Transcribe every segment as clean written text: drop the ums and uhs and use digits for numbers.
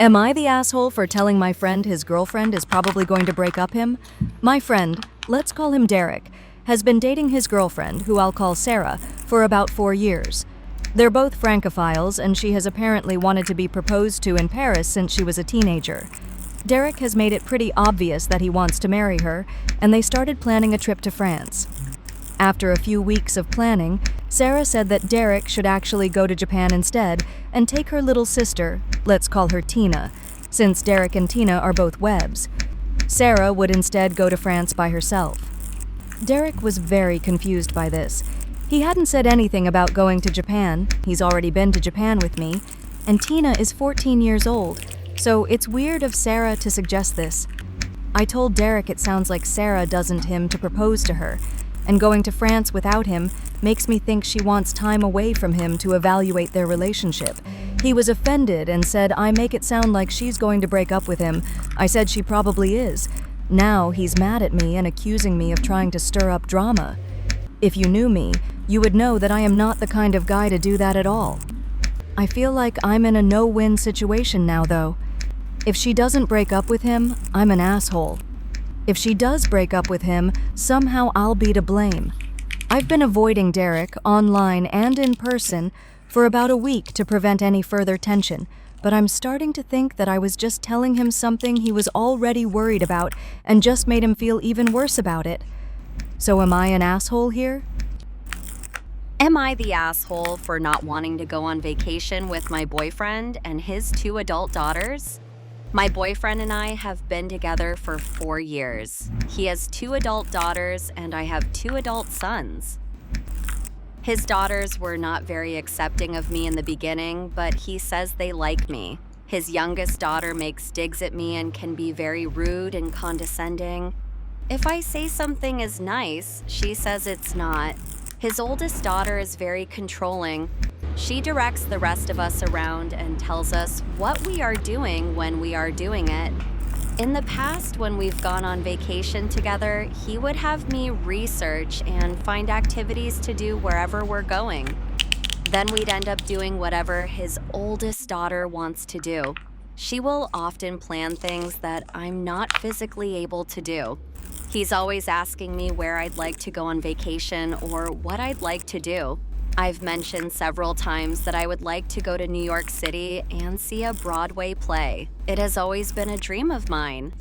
Am I the asshole for telling my friend his girlfriend is probably going to break up him? My friend, let's call him Derek, has been dating his girlfriend, who I'll call Sarah, for about 4 years. They're both Francophiles, and she has apparently wanted to be proposed to in Paris since she was a teenager. Derek has made it pretty obvious that he wants to marry her, and they started planning a trip to France. After a few weeks of planning, Sarah said that Derek should actually go to Japan instead and take her little sister, let's call her Tina, since Derek and Tina are both webs. Sarah would instead go to France by herself. Derek was very confused by this. He hadn't said anything about going to Japan, he's already been to Japan with me, and Tina is 14 years old, so it's weird of Sarah to suggest this. I told Derek it sounds like Sarah doesn't him to propose to her, and going to France without him makes me think she wants time away from him to evaluate their relationship. He was offended and said I make it sound like she's going to break up with him. I said she probably is. Now he's mad at me and accusing me of trying to stir up drama. If you knew me, you would know that I am not the kind of guy to do that at all. I feel like I'm in a no-win situation now, though. If she doesn't break up with him, I'm an asshole. If she does break up with him, somehow I'll be to blame. I've been avoiding Derek, online and in person, for about a week to prevent any further tension, but I'm starting to think that I was just telling him something he was already worried about and just made him feel even worse about it. So am I an asshole here? Am I the asshole for not wanting to go on vacation with my boyfriend and his 2 adult daughters? My boyfriend and I have been together for 4 years. He has 2 adult daughters and I have 2 adult sons. His daughters were not very accepting of me in the beginning, but he says they like me. His youngest daughter makes digs at me and can be very rude and condescending. If I say something is nice, she says it's not. His oldest daughter is very controlling. She directs the rest of us around and tells us what we are doing when we are doing it. In the past, when we've gone on vacation together, he would have me research and find activities to do wherever we're going. Then we'd end up doing whatever his oldest daughter wants to do. She will often plan things that I'm not physically able to do. He's always asking me where I'd like to go on vacation or what I'd like to do. I've mentioned several times that I would like to go to New York City and see a Broadway play. It has always been a dream of mine.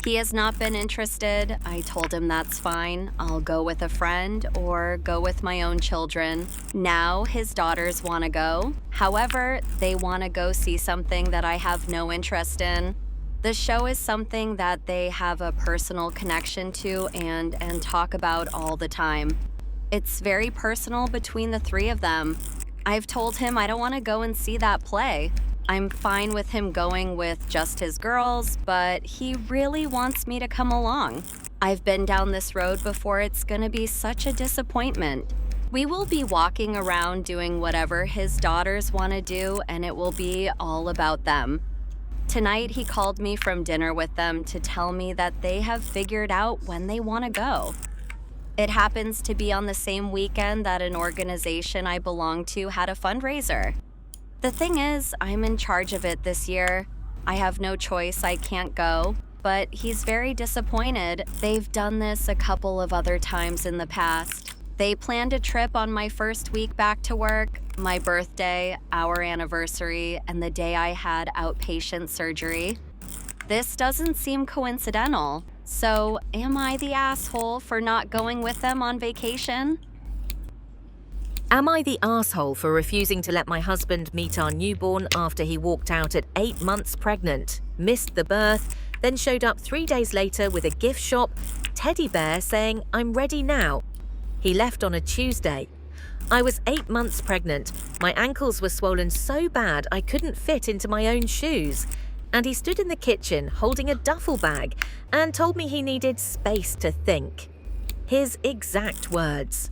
He has not been interested. I told him that's fine. I'll go with a friend or go with my own children. Now his daughters want to go. However, they want to go see something that I have no interest in. The show is something that they have a personal connection to and talk about all the time. It's very personal between the 3 of them. I've told him I don't want to go and see that play. I'm fine with him going with just his girls, but he really wants me to come along. I've been down this road before. It's going to be such a disappointment. We will be walking around doing whatever his daughters want to do, and it will be all about them. Tonight, he called me from dinner with them to tell me that they have figured out when they want to go. It happens to be on the same weekend that an organization I belong to had a fundraiser. The thing is, I'm in charge of it this year. I have no choice, I can't go, but he's very disappointed. They've done this a couple of other times in the past. They planned a trip on my first week back to work, my birthday, our anniversary, and the day I had outpatient surgery. This doesn't seem coincidental. So, am I the asshole for not going with them on vacation? Am I the asshole for refusing to let my husband meet our newborn after he walked out at 8 months pregnant, missed the birth, then showed up 3 days later with a gift shop, teddy bear saying, "I'm ready now"? He left on a Tuesday. I was 8 months pregnant. My ankles were swollen so bad I couldn't fit into my own shoes. And he stood in the kitchen holding a duffel bag and told me he needed space to think. His exact words.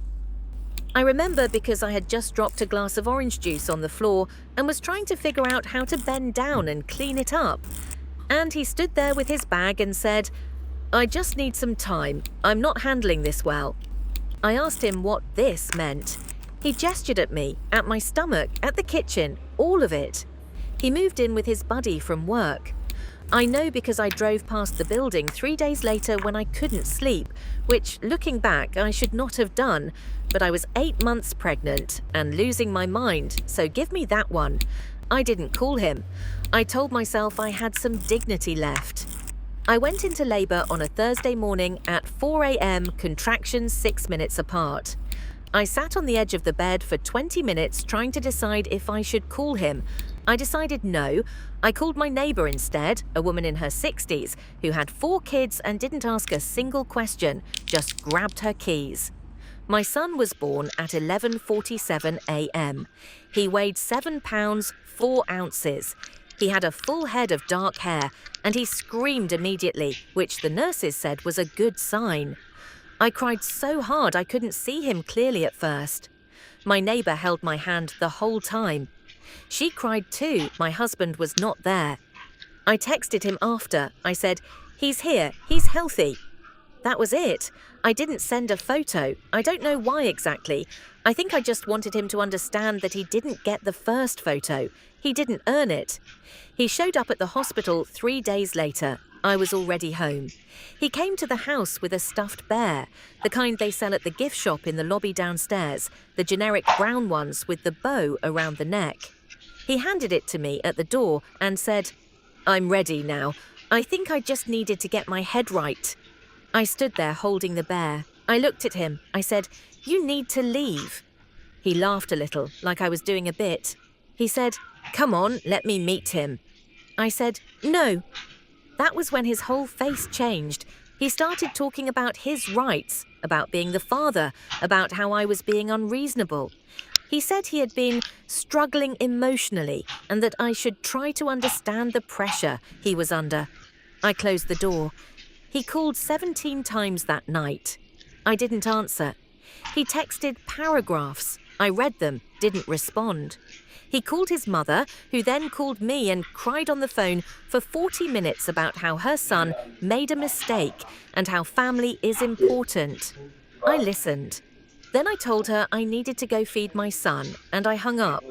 I remember because I had just dropped a glass of orange juice on the floor and was trying to figure out how to bend down and clean it up. And he stood there with his bag and said, "I just need some time. I'm not handling this well." I asked him what this meant. He gestured at me, at my stomach, at the kitchen, all of it. He moved in with his buddy from work. I know because I drove past the building 3 days later when I couldn't sleep, which, looking back, I should not have done, but I was 8 months pregnant and losing my mind, so give me that one. I didn't call him. I told myself I had some dignity left. I went into labor on a Thursday morning at 4 a.m., contractions 6 minutes apart. I sat on the edge of the bed for 20 minutes trying to decide if I should call him. I decided no. I called my neighbor instead, a woman in her 60s, who had 4 kids and didn't ask a single question, just grabbed her keys. My son was born at 11:47 a.m. He weighed 7 pounds, 4 ounces. He had a full head of dark hair, and he screamed immediately, which the nurses said was a good sign. I cried so hard I couldn't see him clearly at first. My neighbor held my hand the whole time. She cried too. My husband was not there. I texted him after. I said, "He's here. He's healthy." That was it. I didn't send a photo. I don't know why exactly. I think I just wanted him to understand that he didn't get the first photo. He didn't earn it. He showed up at the hospital 3 days later. I was already home. He came to the house with a stuffed bear, the kind they sell at the gift shop in the lobby downstairs, the generic brown ones with the bow around the neck. He handed it to me at the door and said, "I'm ready now. I think I just needed to get my head right." I stood there holding the bear. I looked at him. I said, "You need to leave." He laughed a little, like I was doing a bit. He said, "Come on, let me meet him." I said, "No." That was when his whole face changed. He started talking about his rights, about being the father, about how I was being unreasonable. He said he had been struggling emotionally and that I should try to understand the pressure he was under. I closed the door. He called 17 times that night. I didn't answer. He texted paragraphs. I read them, didn't respond. He called his mother, who then called me and cried on the phone for 40 minutes about how her son made a mistake and how family is important. I listened. Then I told her I needed to go feed my son, and I hung up.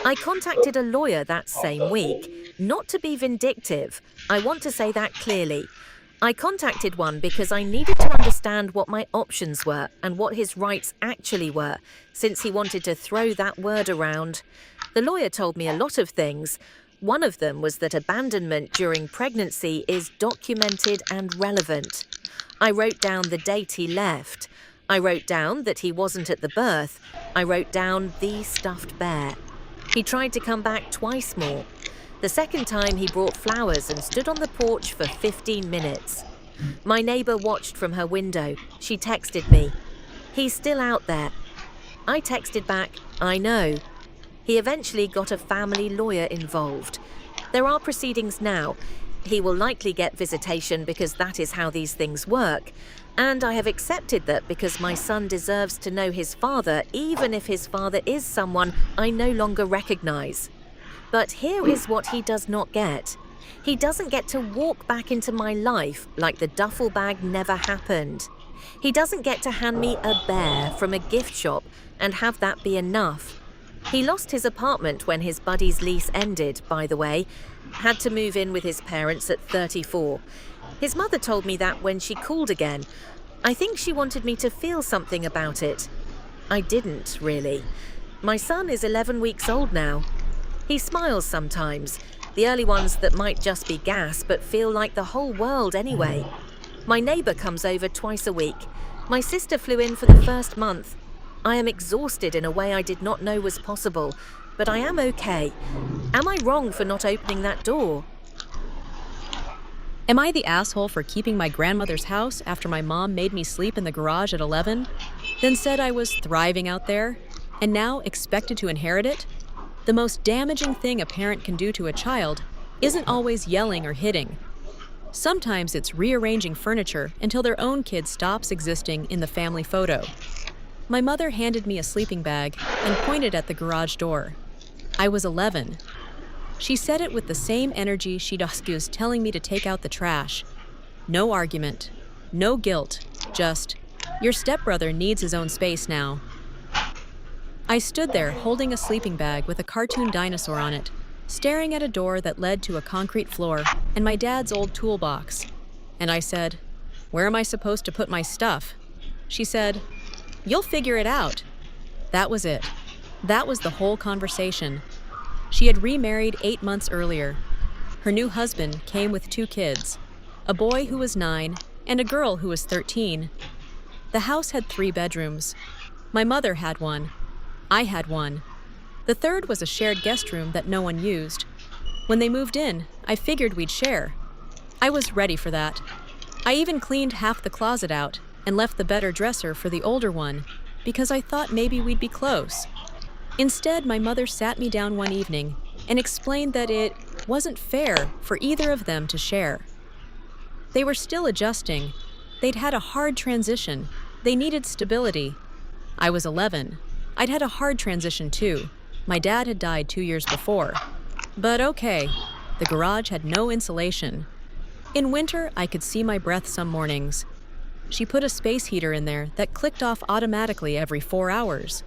I contacted a lawyer that same week, not to be vindictive. I want to say that clearly. I contacted one because I needed to understand what my options were and what his rights actually were, since he wanted to throw that word around. The lawyer told me a lot of things. One of them was that abandonment during pregnancy is documented and relevant. I wrote down the date he left. I wrote down that he wasn't at the birth. I wrote down the stuffed bear. He tried to come back twice more. The second time he brought flowers and stood on the porch for 15 minutes. My neighbor watched from her window. She texted me, "He's still out there." I texted back, "I know." He eventually got a family lawyer involved. There are proceedings now. He will likely get visitation because that is how these things work. And I have accepted that because my son deserves to know his father, even if his father is someone I no longer recognize. But here is what he does not get. He doesn't get to walk back into my life like the duffel bag never happened. He doesn't get to hand me a bear from a gift shop and have that be enough. He lost his apartment when his buddy's lease ended, by the way. Had to move in with his parents at 34. His mother told me that when she called again. I think she wanted me to feel something about it. I didn't, really. My son is 11 weeks old now. He smiles sometimes, the early ones that might just be gas but feel like the whole world anyway. My neighbor comes over twice a week. My sister flew in for the first month. I am exhausted in a way I did not know was possible, but I am okay. Am I wrong for not opening that door? Am I the asshole for keeping my grandmother's house after my mom made me sleep in the garage at 11, then said I was thriving out there, and now expected to inherit it? The most damaging thing a parent can do to a child isn't always yelling or hitting. Sometimes it's rearranging furniture until their own kid stops existing in the family photo. My mother handed me a sleeping bag and pointed at the garage door. I was 11. She said it with the same energy she'd used telling me to take out the trash. No argument, no guilt, just, "Your stepbrother needs his own space now." I stood there holding a sleeping bag with a cartoon dinosaur on it, staring at a door that led to a concrete floor and my dad's old toolbox. And I said, "Where am I supposed to put my stuff?" She said, "You'll figure it out." That was it. That was the whole conversation. She had remarried 8 months earlier. Her new husband came with 2 kids, a boy who was 9 and a girl who was 13. The house had 3 bedrooms. My mother had one. I had one. The third was a shared guest room that no one used. When they moved in, I figured we'd share. I was ready for that. I even cleaned half the closet out and left the better dresser for the older one because I thought maybe we'd be close. Instead, my mother sat me down one evening and explained that it wasn't fair for either of them to share. They were still adjusting. They'd had a hard transition. They needed stability. I was 11. I'd had a hard transition too. My dad had died 2 years before. But okay, the garage had no insulation. In winter, I could see my breath some mornings. She put a space heater in there that clicked off automatically every 4 hours.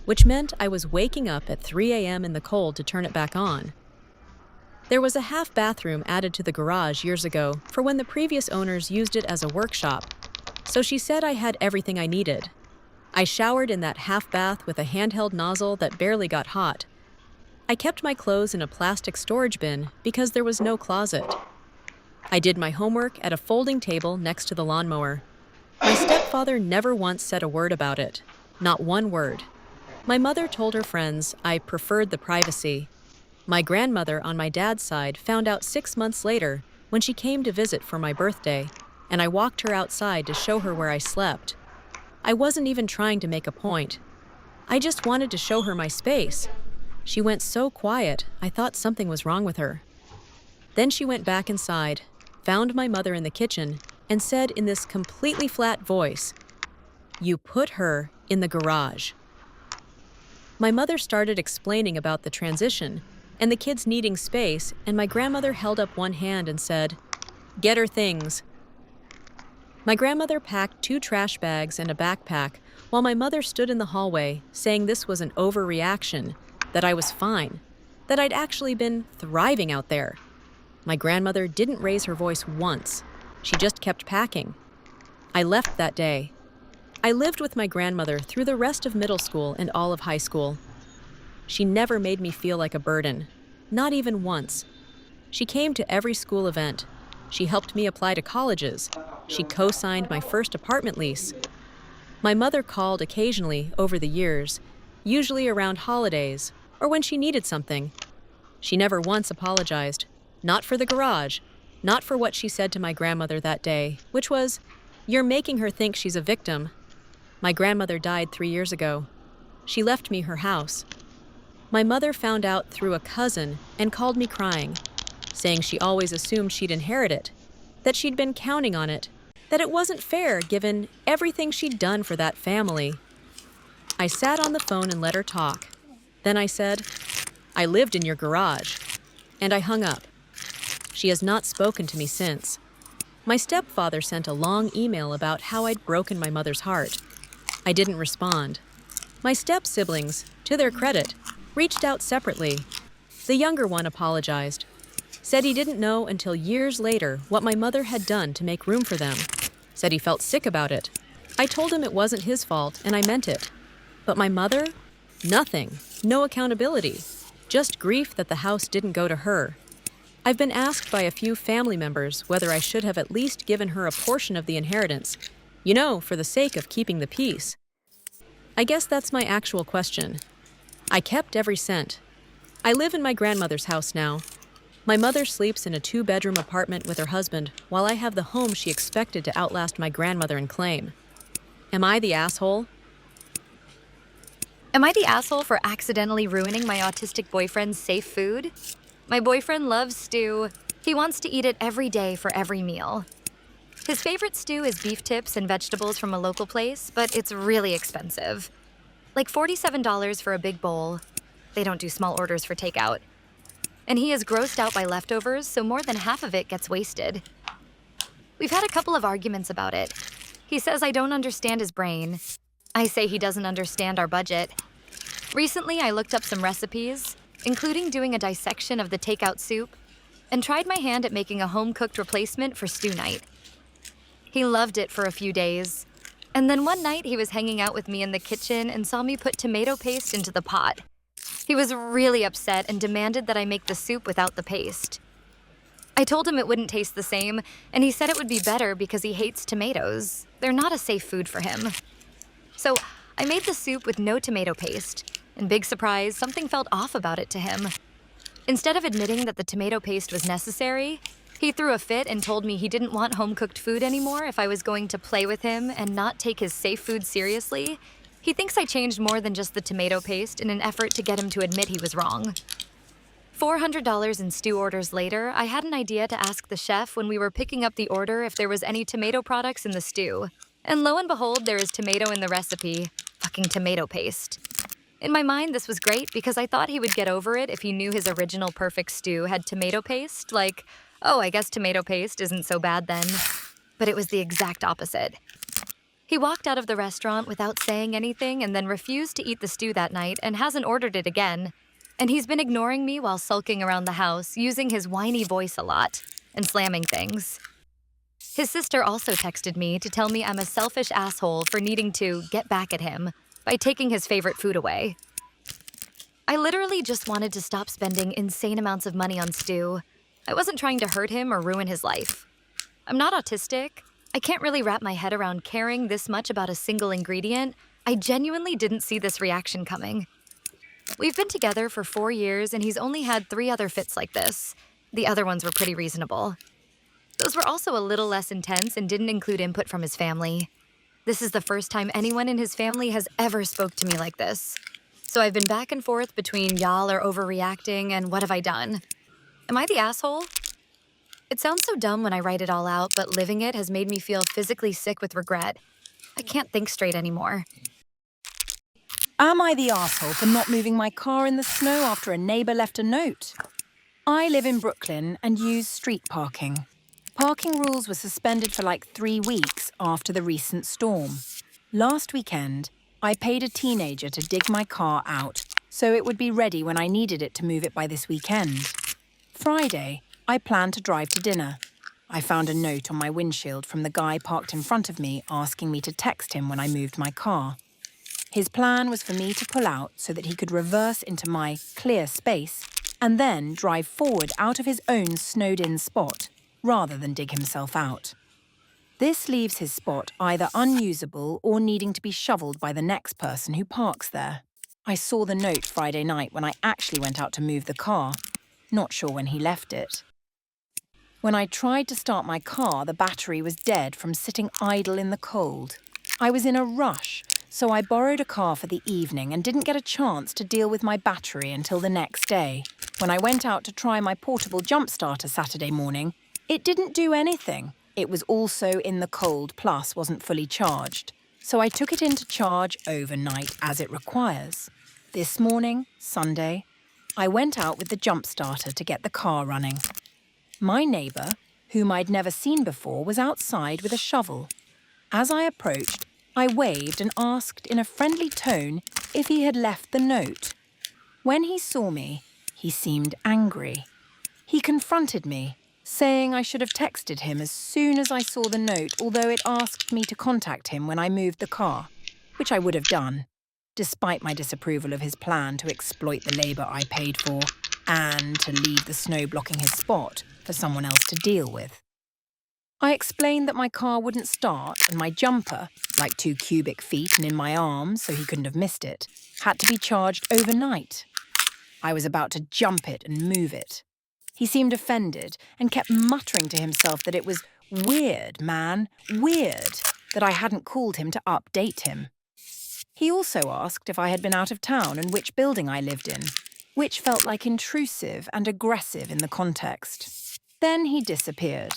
Which meant I was waking up at 3 a.m. in the cold to turn it back on. There was a half bathroom added to the garage years ago for when the previous owners used it as a workshop, so she said I had everything I needed. I showered in that half bath with a handheld nozzle that barely got hot. I kept my clothes in a plastic storage bin because there was no closet. I did my homework at a folding table next to the lawnmower. My stepfather never once said a word about it, not one word. My mother told her friends I preferred the privacy. My grandmother on my dad's side found out 6 months later when she came to visit for my birthday, and I walked her outside to show her where I slept. I wasn't even trying to make a point. I just wanted to show her my space. She went so quiet, I thought something was wrong with her. Then she went back inside, found my mother in the kitchen, and said in this completely flat voice, "You put her in the garage." My mother started explaining about the transition and the kids needing space, and my grandmother held up one hand and said, "Get her things." My grandmother packed 2 trash bags and a backpack while my mother stood in the hallway saying this was an overreaction, that I was fine, that I'd actually been thriving out there. My grandmother didn't raise her voice once. She just kept packing. I left that day. I lived with my grandmother through the rest of middle school and all of high school. She never made me feel like a burden, not even once. She came to every school event. She helped me apply to colleges. She co-signed my first apartment lease. My mother called occasionally over the years, usually around holidays or when she needed something. She never once apologized, not for the garage, not for what she said to my grandmother that day, which was, "You're making her think she's a victim." My grandmother died 3 years ago. She left me her house. My mother found out through a cousin and called me crying, saying she always assumed she'd inherit it, that she'd been counting on it, that it wasn't fair given everything she'd done for that family. I sat on the phone and let her talk. Then I said, "I lived in your garage," and I hung up. She has not spoken to me since. My stepfather sent a long email about how I'd broken my mother's heart. I didn't respond. My step-siblings, to their credit, reached out separately. The younger one apologized, said he didn't know until years later what my mother had done to make room for them, said he felt sick about it. I told him it wasn't his fault and I meant it. But my mother? Nothing. No accountability. Just grief that the house didn't go to her. I've been asked by a few family members whether I should have at least given her a portion of the inheritance, for the sake of keeping the peace. I guess that's my actual question. I kept every cent. I live in my grandmother's house now. My mother sleeps in a 2-bedroom apartment with her husband while I have the home she expected to outlast my grandmother and claim. Am I the asshole? Am I the asshole for accidentally ruining my autistic boyfriend's safe food? My boyfriend loves stew. He wants to eat it every day for every meal. His favorite stew is beef tips and vegetables from a local place, but it's really expensive. Like $47 for a big bowl. They don't do small orders for takeout. And he is grossed out by leftovers, so more than half of it gets wasted. We've had a couple of arguments about it. He says I don't understand his brain. I say he doesn't understand our budget. Recently, I looked up some recipes, including doing a dissection of the takeout soup, and tried my hand at making a home-cooked replacement for stew night. He loved it for a few days, and then one night he was hanging out with me in the kitchen and saw me put tomato paste into the pot. He was really upset and demanded that I make the soup without the paste. I told him it wouldn't taste the same, and he said it would be better because he hates tomatoes. They're not a safe food for him. So I made the soup with no tomato paste, and big surprise, something felt off about it to him. Instead of admitting that the tomato paste was necessary, he threw a fit and told me he didn't want home-cooked food anymore if I was going to play with him and not take his safe food seriously. He thinks I changed more than just the tomato paste in an effort to get him to admit he was wrong. $400 in stew orders later, I had an idea to ask the chef when we were picking up the order if there was any tomato products in the stew. And lo and behold, there is tomato in the recipe. Fucking tomato paste. In my mind, this was great because I thought he would get over it if he knew his original perfect stew had tomato paste, like, oh, I guess tomato paste isn't so bad then. But it was the exact opposite. He walked out of the restaurant without saying anything and then refused to eat the stew that night and hasn't ordered it again. And he's been ignoring me while sulking around the house, using his whiny voice a lot, and slamming things. His sister also texted me to tell me I'm a selfish asshole for needing to get back at him by taking his favorite food away. I literally just wanted to stop spending insane amounts of money on stew. I wasn't trying to hurt him or ruin his life. I'm not autistic. I can't really wrap my head around caring this much about a single ingredient. I genuinely didn't see this reaction coming. We've been together for 4 years, and he's only had 3 other fits like this. The other ones were pretty reasonable. Those were also a little less intense and didn't include input from his family. This is the first time anyone in his family has ever spoke to me like this. So I've been back and forth between y'all are overreacting and what have I done? Am I the asshole? It sounds so dumb when I write it all out, but living it has made me feel physically sick with regret. I can't think straight anymore. Am I the asshole for not moving my car in the snow after a neighbour left a note? I live in Brooklyn and use street parking. Parking rules were suspended for like 3 weeks after the recent storm. Last weekend, I paid a teenager to dig my car out so it would be ready when I needed it to move it by this weekend. Friday, I planned to drive to dinner. I found a note on my windshield from the guy parked in front of me asking me to text him when I moved my car. His plan was for me to pull out so that he could reverse into my clear space and then drive forward out of his own snowed-in spot, rather than dig himself out. This leaves his spot either unusable or needing to be shoveled by the next person who parks there. I saw the note Friday night when I actually went out to move the car, not sure when he left it. When I tried to start my car, the battery was dead from sitting idle in the cold. I was in a rush, so I borrowed a car for the evening and didn't get a chance to deal with my battery until the next day. When I went out to try my portable jump starter Saturday morning, it didn't do anything. It was also in the cold, plus wasn't fully charged. So I took it in to charge overnight as it requires. This morning, Sunday, I went out with the jump starter to get the car running. My neighbour, whom I'd never seen before, was outside with a shovel. As I approached, I waved and asked in a friendly tone if he had left the note. When he saw me, he seemed angry. He confronted me, saying I should have texted him as soon as I saw the note, although it asked me to contact him when I moved the car, which I would have done, despite my disapproval of his plan to exploit the labour I paid for and to leave the snow blocking his spot for someone else to deal with. I explained that my car wouldn't start and my jumper, like 2 cubic feet and in my arms so he couldn't have missed it, had to be charged overnight. I was about to jump it and move it. He seemed offended and kept muttering to himself that it was weird, man, weird, that I hadn't called him to update him. He also asked if I had been out of town and which building I lived in, which felt like intrusive and aggressive in the context. Then he disappeared.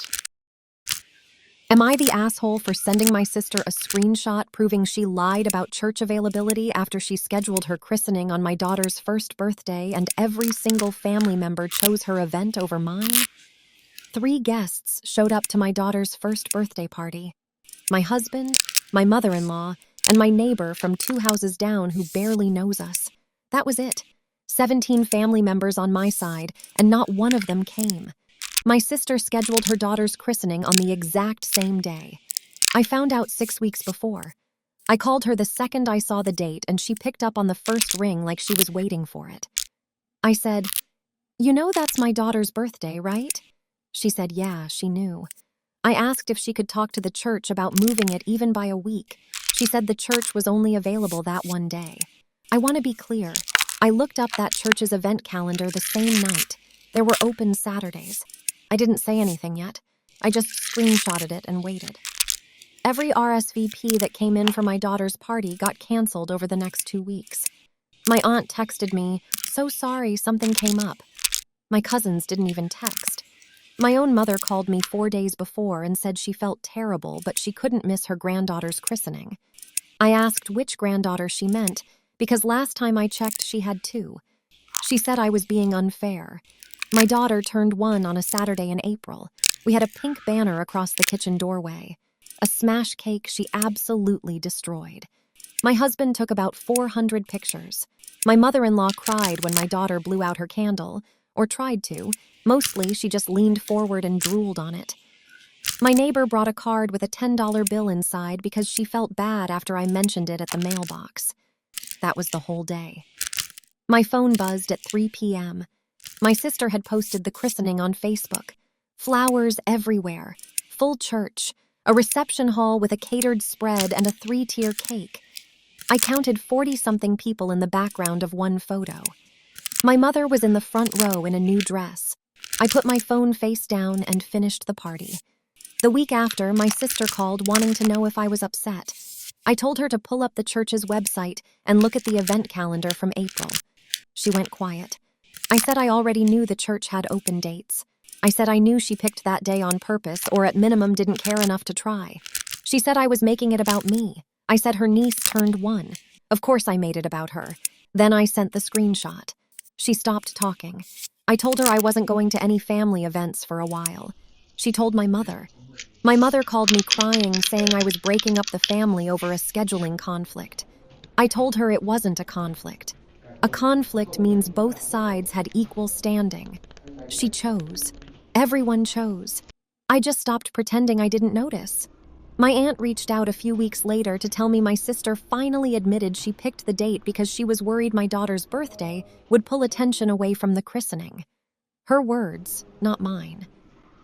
Am I the asshole for sending my sister a screenshot proving she lied about church availability after she scheduled her christening on my daughter's first birthday and every single family member chose her event over mine? 3 guests showed up to my daughter's first birthday party. My husband, my mother-in-law, and my neighbor from 2 houses down who barely knows us. That was it. 17 family members on my side, and not one of them came. My sister scheduled her daughter's christening on the exact same day. I found out 6 weeks before. I called her the second I saw the date, and she picked up on the first ring like she was waiting for it. I said, "You know that's my daughter's birthday, right?" She said, yeah, she knew. I asked if she could talk to the church about moving it even by a week. She said the church was only available that one day. I want to be clear. I looked up that church's event calendar the same night. There were open Saturdays. I didn't say anything yet. I just screenshotted it and waited. Every RSVP that came in for my daughter's party got canceled over the next 2 weeks. My aunt texted me, "So sorry, something came up." My cousins didn't even text. My own mother called me 4 days before and said she felt terrible, but she couldn't miss her granddaughter's christening. I asked which granddaughter she meant, because last time I checked she had 2. She said I was being unfair. My daughter turned 1 on a Saturday in April. We had a pink banner across the kitchen doorway. A smash cake she absolutely destroyed. My husband took about 400 pictures. My mother-in-law cried when my daughter blew out her candle, or tried to. Mostly, she just leaned forward and drooled on it. My neighbor brought a card with a $10 bill inside because she felt bad after I mentioned it at the mailbox. That was the whole day. My phone buzzed at 3 p.m. My sister had posted the christening on Facebook. Flowers everywhere. Full church. A reception hall with a catered spread and a 3-tier cake. I counted 40-something people in the background of one photo. My mother was in the front row in a new dress. I put my phone face down and finished the party. The week after, my sister called wanting to know if I was upset. I told her to pull up the church's website and look at the event calendar from April. She went quiet. I said I already knew the church had open dates. I said I knew she picked that day on purpose, or at minimum didn't care enough to try. She said I was making it about me. I said her niece turned 1. Of course I made it about her. Then I sent the screenshot. She stopped talking. I told her I wasn't going to any family events for a while. She told my mother. My mother called me crying, saying I was breaking up the family over a scheduling conflict. I told her it wasn't a conflict. A conflict means both sides had equal standing. She chose. Everyone chose. I just stopped pretending I didn't notice. My aunt reached out a few weeks later to tell me my sister finally admitted she picked the date because she was worried my daughter's birthday would pull attention away from the christening. Her words, not mine.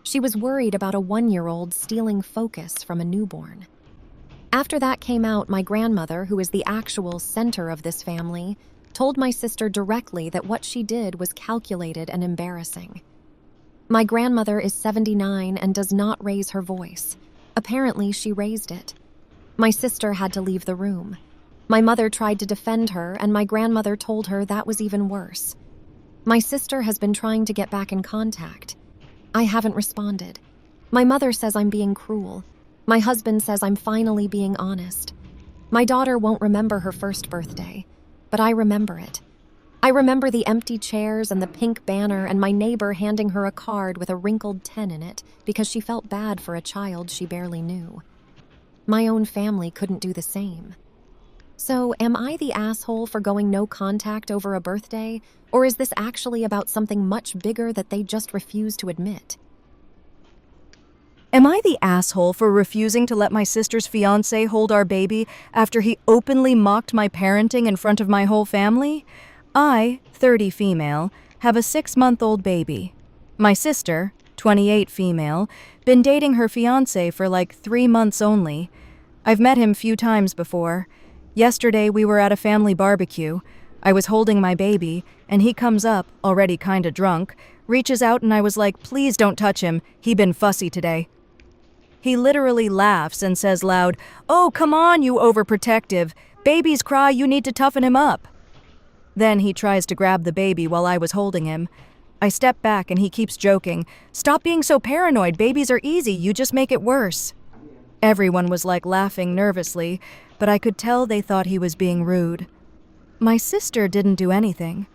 She was worried about a 1-year-old stealing focus from a newborn. After that came out, my grandmother, who is the actual center of this family, told my sister directly that what she did was calculated and embarrassing. My grandmother is 79 and does not raise her voice. Apparently, she raised it. My sister had to leave the room. My mother tried to defend her, and my grandmother told her that was even worse. My sister has been trying to get back in contact. I haven't responded. My mother says I'm being cruel. My husband says I'm finally being honest. My daughter won't remember her first birthday, but I remember it. I remember the empty chairs and the pink banner and my neighbor handing her a card with a wrinkled 10 in it because she felt bad for a child she barely knew. My own family couldn't do the same. So, am I the asshole for going no contact over a birthday, or is this actually about something much bigger that they just refuse to admit? Am I the asshole for refusing to let my sister's fiancé hold our baby after he openly mocked my parenting in front of my whole family? I, 30 female, have a 6-month-old baby. My sister, 28 female, been dating her fiancé for like 3 months only. I've met him few times before. Yesterday we were at a family barbecue. I was holding my baby, and he comes up, already kinda drunk, reaches out and I was like, "Please don't touch him, he been fussy today." He literally laughs and says loud, "Oh, come on, you overprotective. Babies cry, you need to toughen him up." Then he tries to grab the baby while I was holding him. I step back and he keeps joking, "Stop being so paranoid, babies are easy, you just make it worse." Everyone was like laughing nervously, but I could tell they thought he was being rude. My sister didn't do anything.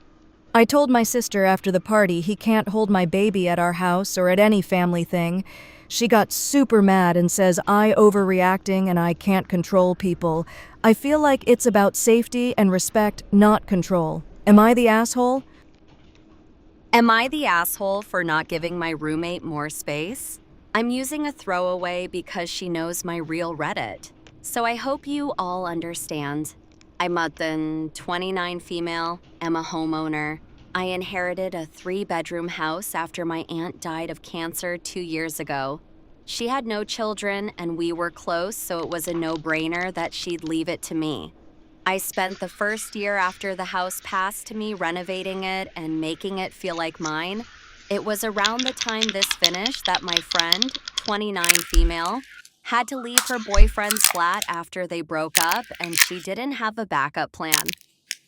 I told my sister after the party he can't hold my baby at our house or at any family thing. She got super mad and says I overreacting and I can't control people. I feel like it's about safety and respect, not control. Am I the asshole? Am I the asshole for not giving my roommate more space? I'm using a throwaway because she knows my real Reddit. So I hope you all understand. I'm a 29 female, am a homeowner. I inherited a 3-bedroom house after my aunt died of cancer 2 years ago. She had no children and we were close, so it was a no-brainer that she'd leave it to me. I spent the first year after the house passed to me renovating it and making it feel like mine. It was around the time this finished that my friend, 29 female, had to leave her boyfriend's flat after they broke up and she didn't have a backup plan.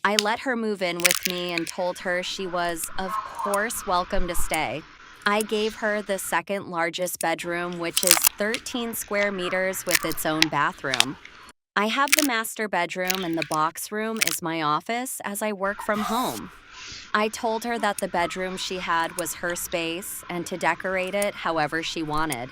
I let her move in with me and told her she was, of course, welcome to stay. I gave her the second largest bedroom, which is 13 square meters with its own bathroom. I have the master bedroom and the box room is my office as I work from home. I told her that the bedroom she had was her space and to decorate it however she wanted.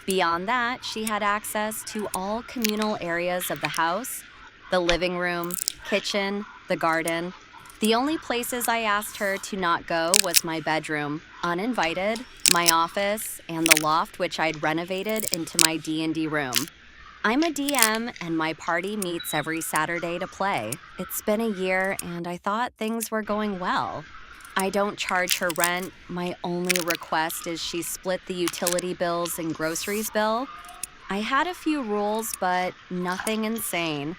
Beyond that, she had access to all communal areas of the house, the living room, kitchen, the garden. The only places I asked her to not go was my bedroom, uninvited, my office, and the loft which I'd renovated into my D&D room. I'm a DM and my party meets every Saturday to play. It's been a year and I thought things were going well. I don't charge her rent. My only request is she split the utility bills and groceries bill. I had a few rules, but nothing insane.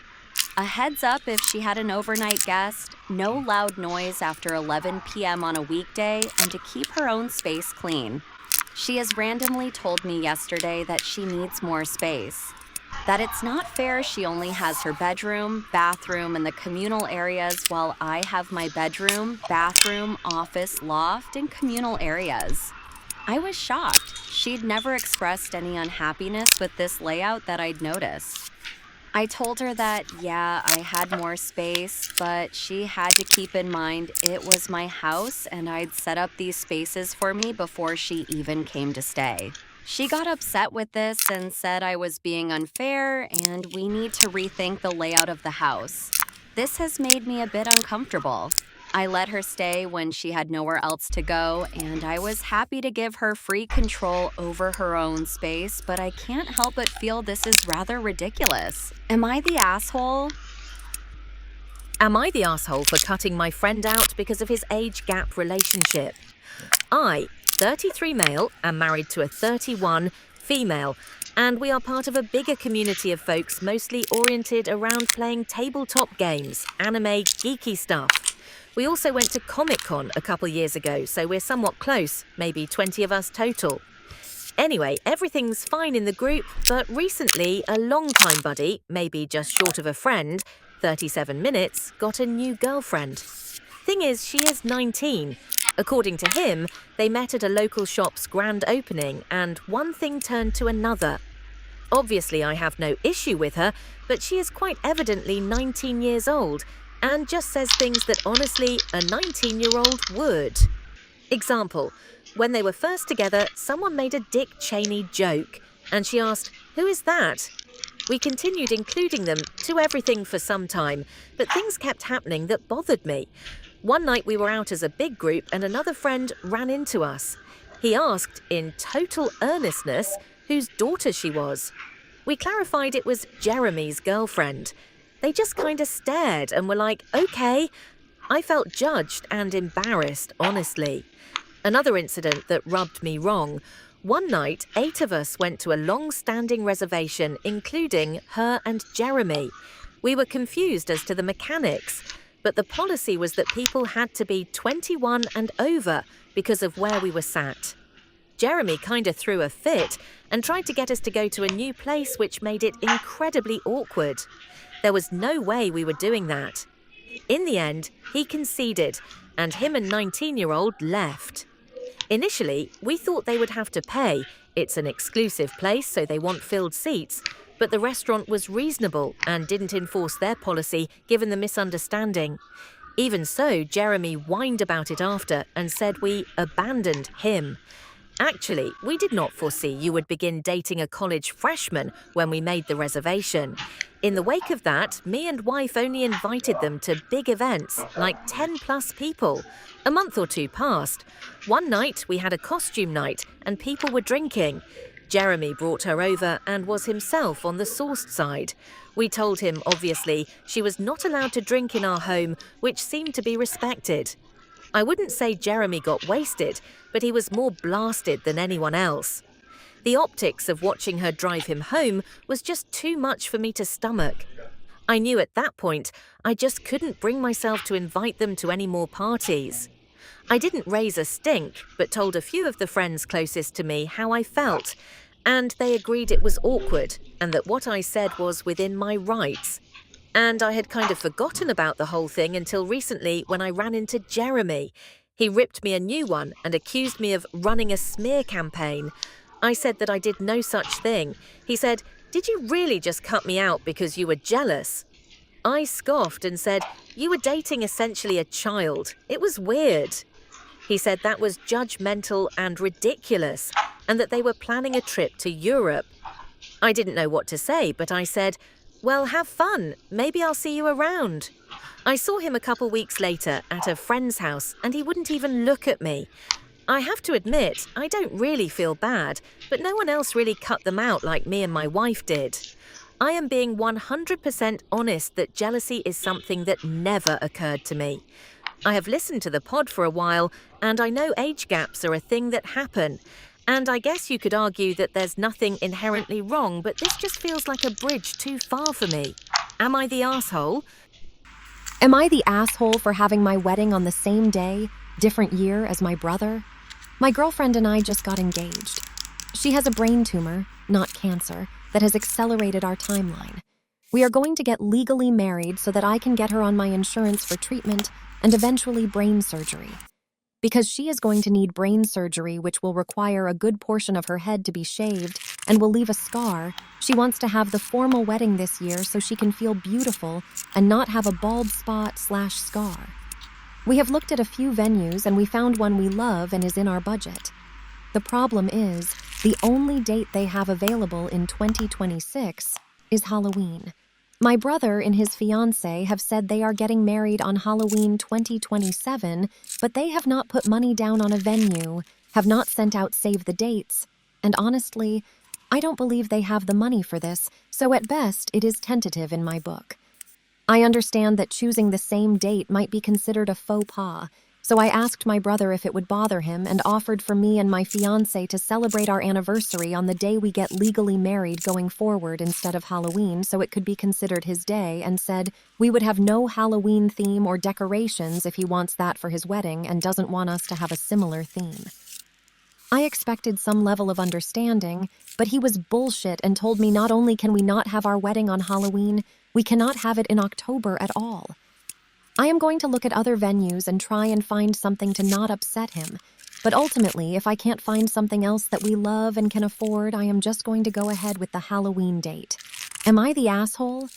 A heads up if she had an overnight guest, no loud noise after 11 p.m. on a weekday, and to keep her own space clean. She has randomly told me yesterday that she needs more space. That it's not fair she only has her bedroom, bathroom, and the communal areas while I have my bedroom, bathroom, office, loft, and communal areas. I was shocked. She'd never expressed any unhappiness with this layout that I'd noticed. I told her that, yeah, I had more space, but she had to keep in mind it was my house and I'd set up these spaces for me before she even came to stay. She got upset with this and said I was being unfair and we need to rethink the layout of the house. This has made me a bit uncomfortable. I let her stay when she had nowhere else to go, and I was happy to give her free control over her own space, but I can't help but feel this is rather ridiculous. Am I the asshole? Am I the asshole for cutting my friend out because of his age gap relationship? I, 33 male, am married to a 31 female, and we are part of a bigger community of folks mostly oriented around playing tabletop games, anime, geeky stuff. We also went to Comic-Con a couple years ago, so we're somewhat close, maybe 20 of us total. Anyway, everything's fine in the group, but recently a long-time buddy, maybe just short of a friend, 37 minutes, got a new girlfriend. Thing is, she is 19. According to him, they met at a local shop's grand opening, and one thing turned to another. Obviously, I have no issue with her, but she is quite evidently 19 years old, and just says things that honestly a 19-year-old would. Example, when they were first together, someone made a Dick Cheney joke, and she asked, "Who is that?" We continued including them to everything for some time, but things kept happening that bothered me. One night we were out as a big group and another friend ran into us. He asked, in total earnestness, whose daughter she was. We clarified it was Jeremy's girlfriend. They just kind of stared and were like, okay. I felt judged and embarrassed, honestly. Another incident that rubbed me wrong. One night, 8 of us went to a long-standing reservation, including her and Jeremy. We were confused as to the mechanics, but the policy was that people had to be 21 and over because of where we were sat. Jeremy kind of threw a fit and tried to get us to go to a new place, which made it incredibly awkward. There was no way we were doing that. In the end, he conceded, and him and 19-year-old left. Initially, we thought they would have to pay. It's an exclusive place, so they want filled seats. But the restaurant was reasonable and didn't enforce their policy, given the misunderstanding. Even so, Jeremy whined about it after and said we abandoned him. Actually, we did not foresee you would begin dating a college freshman when we made the reservation. In the wake of that, me and wife only invited them to big events, like 10 plus people. A month or two passed. One night, we had a costume night and people were drinking. Jeremy brought her over and was himself on the sourced side. We told him, obviously, she was not allowed to drink in our home, which seemed to be respected. I wouldn't say Jeremy got wasted, but he was more blasted than anyone else. The optics of watching her drive him home was just too much for me to stomach. I knew at that point I just couldn't bring myself to invite them to any more parties. I didn't raise a stink, but told a few of the friends closest to me how I felt, and they agreed it was awkward and that what I said was within my rights. And I had kind of forgotten about the whole thing until recently when I ran into Jeremy. He ripped me a new one and accused me of running a smear campaign. I said that I did no such thing. He said, "Did you really just cut me out because you were jealous?" I scoffed and said, "You were dating essentially a child. It was weird." He said that was judgmental and ridiculous, and that they were planning a trip to Europe. I didn't know what to say, but I said, "Well, have fun. Maybe I'll see you around." I saw him a couple weeks later at a friend's house and he wouldn't even look at me. I have to admit, I don't really feel bad, but no one else really cut them out like me and my wife did. I am being 100% honest that jealousy is something that never occurred to me. I have listened to the pod for a while and I know age gaps are a thing that happen. And I guess you could argue that there's nothing inherently wrong, but this just feels like a bridge too far for me. Am I the asshole? Am I the asshole for having my wedding on the same day, different year as my brother? My girlfriend and I just got engaged. She has a brain tumor, not cancer, that has accelerated our timeline. We are going to get legally married so that I can get her on my insurance for treatment and eventually brain surgery. Because she is going to need brain surgery, which will require a good portion of her head to be shaved and will leave a scar, she wants to have the formal wedding this year so she can feel beautiful and not have a bald spot/scar. We have looked at a few venues and we found one we love and is in our budget. The problem is, the only date they have available in 2026 is Halloween. My brother and his fiancée have said they are getting married on Halloween 2027, but they have not put money down on a venue, have not sent out save the dates, and honestly, I don't believe they have the money for this, so at best it is tentative in my book. I understand that choosing the same date might be considered a faux pas, so I asked my brother if it would bother him and offered for me and my fiancé to celebrate our anniversary on the day we get legally married going forward instead of Halloween so it could be considered his day, and said we would have no Halloween theme or decorations if he wants that for his wedding and doesn't want us to have a similar theme. I expected some level of understanding, but he was bullshit and told me not only can we not have our wedding on Halloween, we cannot have it in October at all. I am going to look at other venues and try and find something to not upset him. But ultimately, if I can't find something else that we love and can afford, I am just going to go ahead with the Halloween date. Am I the asshole?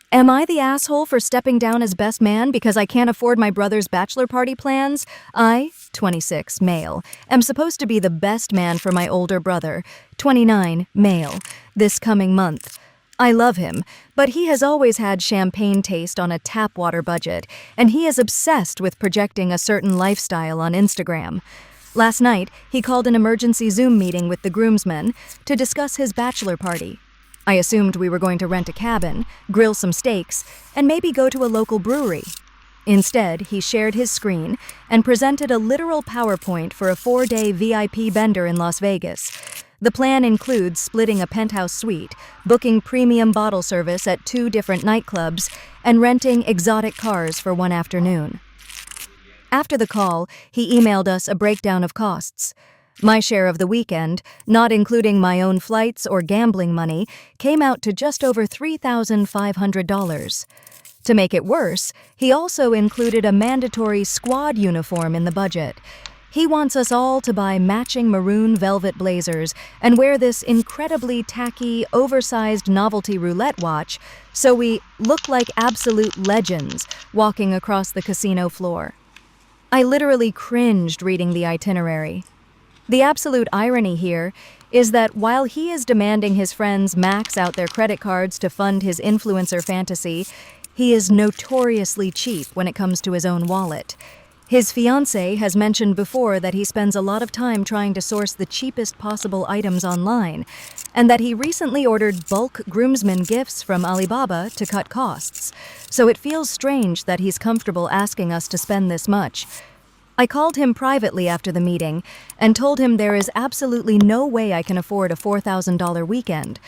Am I the asshole for stepping down as best man because I can't afford my brother's bachelor party plans? I, 26, male, am supposed to be the best man for my older brother, 29, male, this coming month. I love him, but he has always had champagne taste on a tap water budget, and he is obsessed with projecting a certain lifestyle on Instagram. Last night, he called an emergency Zoom meeting with the groomsmen to discuss his bachelor party. I assumed we were going to rent a cabin, grill some steaks, and maybe go to a local brewery. Instead, he shared his screen and presented a literal PowerPoint for a 4-day VIP bender in Las Vegas. The plan includes splitting a penthouse suite, booking premium bottle service at 2 different nightclubs, and renting exotic cars for one afternoon. After the call, he emailed us a breakdown of costs. My share of the weekend, not including my own flights or gambling money, came out to just over $3,500. To make it worse, he also included a mandatory squad uniform in the budget. He wants us all to buy matching maroon velvet blazers and wear this incredibly tacky, oversized novelty roulette watch so we look like absolute legends walking across the casino floor. I literally cringed reading the itinerary. The absolute irony here is that while he is demanding his friends max out their credit cards to fund his influencer fantasy, he is notoriously cheap when it comes to his own wallet. His fiancée has mentioned before that he spends a lot of time trying to source the cheapest possible items online, and that he recently ordered bulk groomsmen gifts from Alibaba to cut costs. So it feels strange that he's comfortable asking us to spend this much. I called him privately after the meeting and told him there is absolutely no way I can afford a $4,000 weekend.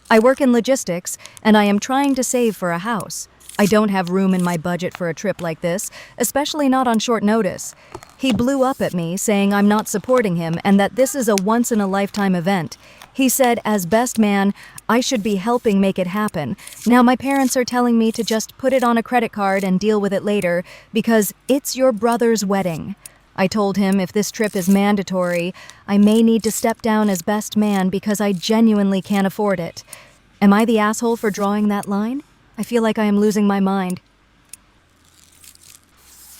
I work in logistics and I am trying to save for a house. I don't have room in my budget for a trip like this, especially not on short notice. He blew up at me, saying I'm not supporting him and that this is a once-in-a-lifetime event. He said, as best man, I should be helping make it happen. Now my parents are telling me to just put it on a credit card and deal with it later because it's your brother's wedding. I told him if this trip is mandatory, I may need to step down as best man because I genuinely can't afford it. Am I the asshole for drawing that line? I feel like I am losing my mind.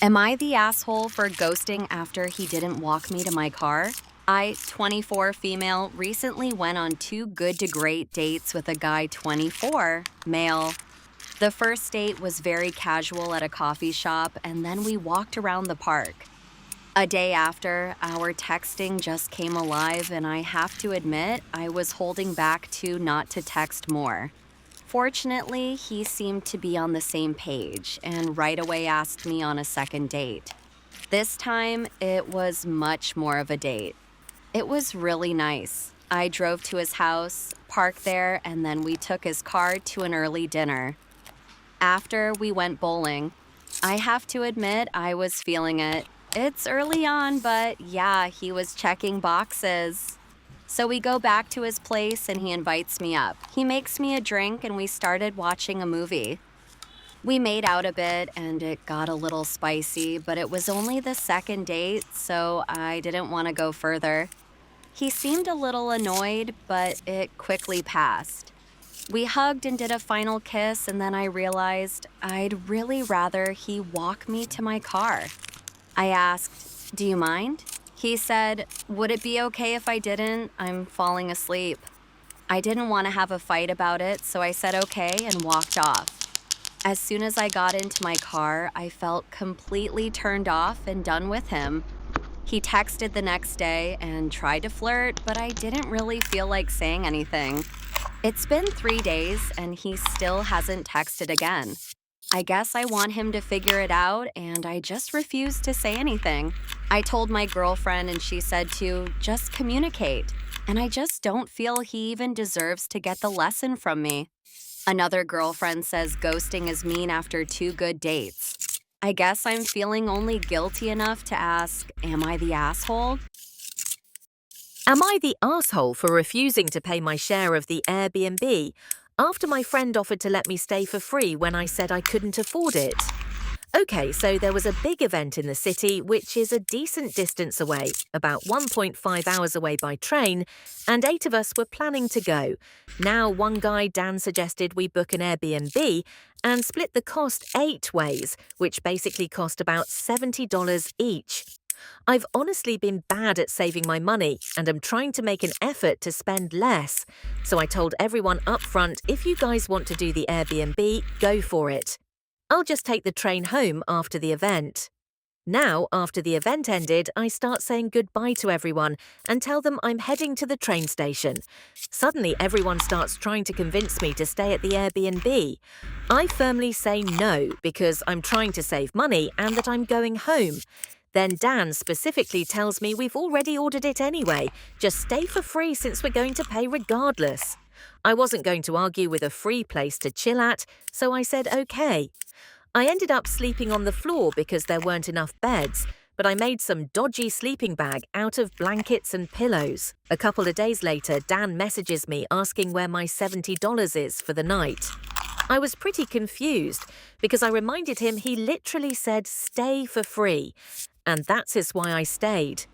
Am I the asshole for ghosting after he didn't walk me to my car? I, 24 female, recently went on 2 good to great dates with a guy 24, male. The first date was very casual at a coffee shop, and then we walked around the park. A day after, our texting just came alive, and I have to admit, I was holding back not to text more. Fortunately, he seemed to be on the same page and right away asked me on a second date. This time, it was much more of a date. It was really nice. I drove to his house, parked there, and then we took his car to an early dinner. After, we went bowling. I have to admit, I was feeling it. It's early on, but yeah, he was checking boxes. So we go back to his place and he invites me up. He makes me a drink and we started watching a movie. We made out a bit and it got a little spicy, but it was only the second date, so I didn't want to go further. He seemed a little annoyed, but it quickly passed. We hugged and did a final kiss, and then I realized I'd really rather he walk me to my car. I asked, "Do you mind?" He said, "Would it be okay if I didn't? I'm falling asleep." I didn't want to have a fight about it, so I said okay and walked off. As soon as I got into my car, I felt completely turned off and done with him. He texted the next day and tried to flirt, but I didn't really feel like saying anything. It's been 3 days and he still hasn't texted again. I guess I want him to figure it out, and I just refuse to say anything. I told my girlfriend, and she said to just communicate, and I just don't feel he even deserves to get the lesson from me. Another girlfriend says ghosting is mean after 2 good dates. I guess I'm feeling only guilty enough to ask, am I the asshole? Am I the asshole for refusing to pay my share of the Airbnb after my friend offered to let me stay for free when I said I couldn't afford it? Okay, so there was a big event in the city, which is a decent distance away, about 1.5 hours away by train, and 8 of us were planning to go. Now, one guy, Dan, suggested we book an Airbnb and split the cost 8 ways, which basically cost about $70 each. I've honestly been bad at saving my money and am trying to make an effort to spend less. So I told everyone up front, if you guys want to do the Airbnb, go for it. I'll just take the train home after the event. Now, after the event ended, I start saying goodbye to everyone and tell them I'm heading to the train station. Suddenly, everyone starts trying to convince me to stay at the Airbnb. I firmly say no because I'm trying to save money and that I'm going home. Then Dan specifically tells me we've already ordered it anyway. Just stay for free since we're going to pay regardless. I wasn't going to argue with a free place to chill at, so I said okay. I ended up sleeping on the floor because there weren't enough beds, but I made some dodgy sleeping bag out of blankets and pillows. A couple of days later, Dan messages me asking where my $70 is for the night. I was pretty confused because I reminded him he literally said stay for free, and that's just why I stayed.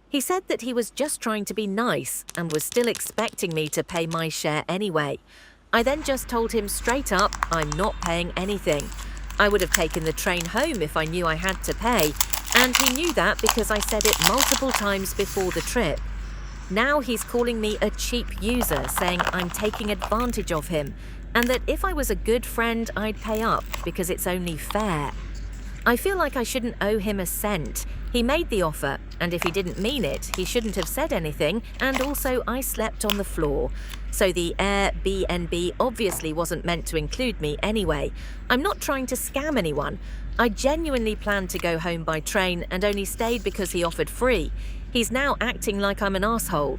He said that he was just trying to be nice and was still expecting me to pay my share anyway. I then just told him straight up I'm not paying anything. I would have taken the train home if I knew I had to pay, and he knew that because I said it multiple times before the trip. Now he's calling me a cheap user, saying I'm taking advantage of him, and that if I was a good friend, I'd pay up because it's only fair. I feel like I shouldn't owe him a cent. He made the offer, and if he didn't mean it, he shouldn't have said anything, and also I slept on the floor. So the Airbnb obviously wasn't meant to include me anyway. I'm not trying to scam anyone. I genuinely planned to go home by train and only stayed because he offered free. He's now acting like I'm an asshole.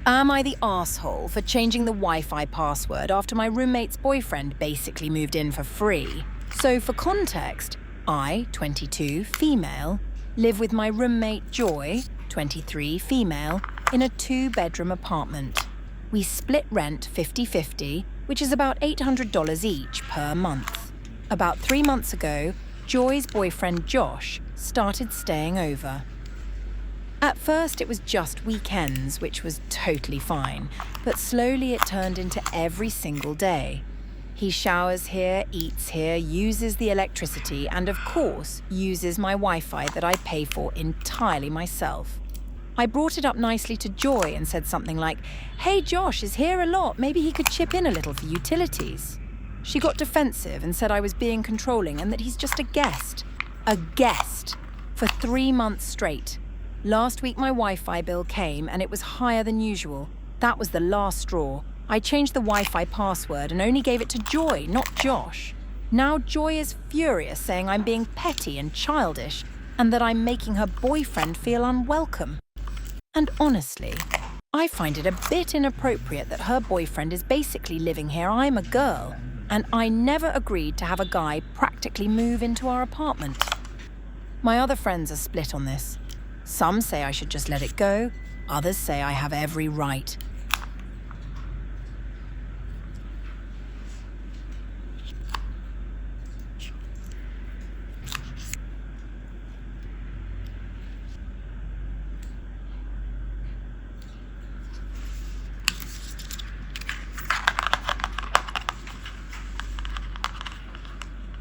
Am I the asshole for changing the Wi-Fi password after my roommate's boyfriend basically moved in for free? So for context, I, 22, female, live with my roommate Joy, 23, female, in a 2-bedroom apartment. We split rent 50-50, which is about $800 each per month. About 3 months ago, Joy's boyfriend Josh started staying over. At first it was just weekends, which was totally fine, but slowly it turned into every single day. He showers here, eats here, uses the electricity, and of course, uses my Wi-Fi that I pay for entirely myself. I brought it up nicely to Joy and said something like, "Hey, Josh is here a lot, maybe he could chip in a little for utilities." She got defensive and said I was being controlling and that he's just a guest. A guest! For 3 months straight. Last week my Wi-Fi bill came and it was higher than usual. That was the last straw. I changed the Wi-Fi password and only gave it to Joy, not Josh. Now Joy is furious, saying I'm being petty and childish and that I'm making her boyfriend feel unwelcome. And honestly, I find it a bit inappropriate that her boyfriend is basically living here. I'm a girl, and I never agreed to have a guy practically move into our apartment. My other friends are split on this. Some say I should just let it go, others say I have every right.